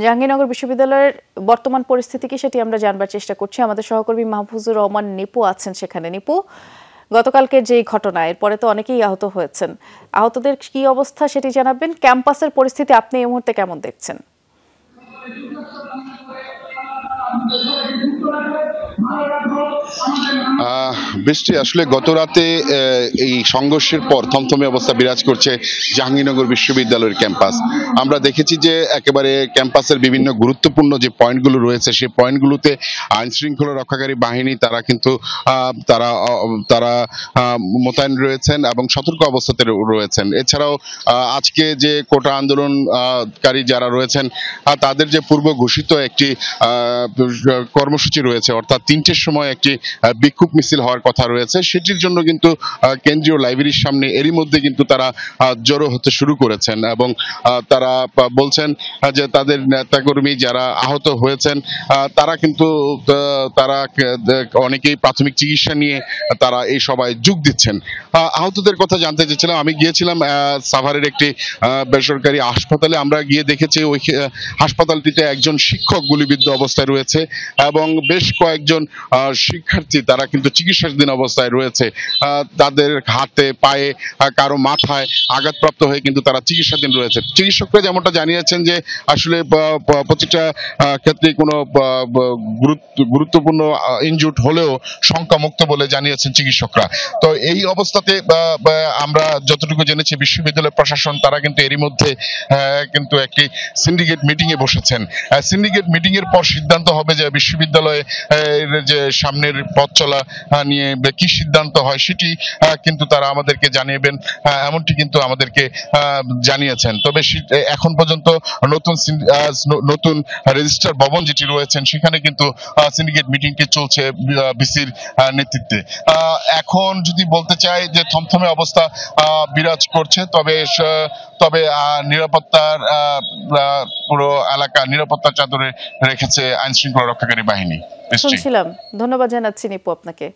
জাহাঙ্গীরনগর বিশ্ববিদ্যালয়ের বর্তমান পরিস্থিতি কি সেটি আমরা জানবার চেষ্টা করছি। আমাদের সহকর্মী মাহফুজুর রহমান নিপু আছেন সেখানে। নিপু, গতকালকের যে ঘটনা, এরপরে তো অনেকেই আহত হয়েছেন, আহতদের কি অবস্থা সেটি জানাবেন। ক্যাম্পাসের পরিস্থিতি আপনি এই মুহূর্তে কেমন দেখছেন? বৃষ্টি, আসলে গত রাতে এই সংঘর্ষের পর থমথমে অবস্থা বিরাজ করছে জাহাঙ্গীরনগর বিশ্ববিদ্যালয়ের ক্যাম্পাস। আমরা দেখেছি যে একেবারে ক্যাম্পাসের বিভিন্ন গুরুত্বপূর্ণ যে পয়েন্টগুলো রয়েছে সেই পয়েন্টগুলোতে আইন শৃঙ্খলা রক্ষাকারী বাহিনী তারা কিন্তু তারা মোতায়েন রয়েছেন এবং সতর্ক অবস্থাতে রয়েছেন। এছাড়াও আজকে যে কোটা আন্দোলনকারী যারা রয়েছেন তাদের যে পূর্ব ঘোষিত একটি কর্মসূচি রয়েছে, অর্থাৎ 3টের সময় একটি বিক্ষোভ মিছিল হওয়ার কথা রয়েছে, সেটির জন্য কিন্তু কেন্দ্রীয় লাইব্রেরির সামনে এরই মধ্যে কিন্তু তারা জড়ো হতে শুরু করেছেন এবং তারা বলছেন যে তাদের নেতাকর্মী যারা আহত হয়েছেন তারা কিন্তু অনেকেই প্রাথমিক চিকিৎসা নিয়ে তারা এই সভায় যোগ দিচ্ছেন। আহতদের কথা জানতে চেয়েছিলাম। আমি গিয়েছিলাম সাভারের একটি বেসরকারি হাসপাতালে। আমরা গিয়ে দেখেছি ওই হাসপাতালটিতে একজন শিক্ষক গুলিবিদ্ধ অবস্থায় রয়েছে এবং বেশ কয়েকজন শিক্ষার্থী তারা কিন্তু চিকিৎসাধীন অবস্থায় রয়েছে। তাদের হাতে পায়ে কারো মাথায় আঘাতপ্রাপ্ত হয়ে কিন্তু তারা চিকিৎসাধীন রয়েছে। চিকিৎসকরা যেমনটা জানিয়েছেন যে আসলে প্রতিটা ক্ষেত্রে কোনো গুরুত্বপূর্ণ ইনজুর্ড হলেও সংখ্যামুক্ত বলে জানিয়েছেন চিকিৎসকরা। তো এই অবস্থাতে আমরা যতটুকু জেনেছি বিশ্ববিদ্যালয় প্রশাসন তারা কিন্তু এরই মধ্যে কিন্তু একটি সিন্ডিকেট মিটিং এ বসেছেন। সিন্ডিকেট মিটিং এর পর সিদ্ধান্ত হবে যে বিশ্ববিদ্যালয়ে যে সামনের পথ চলা নিয়ে কি সিদ্ধান্ত হয় সেটি কিন্তু তারা আমাদেরকে জানিয়েবেন, এমনটি কিন্তু আমাদেরকে জানিয়েছেন। তবে এখন পর্যন্ত নতুন রেজিস্ট্রার ভবন যেটি রয়েছেন সেখানে কিন্তু সিন্ডিকেট মিটিংটি চলছে বিসির নেতৃত্বে। এখন যদি বলতে চাই যে থমথমে অবস্থা বিরাজ করছে, তবে নিরাপত্তার পুরো এলাকা নিরাপত্তার চাদরে রেখেছে আইন শৃঙ্খলা রক্ষাকারী বাহিনী। শুনছিলাম। ধন্যবাদ জানাচ্ছি নিপু আপনাকে।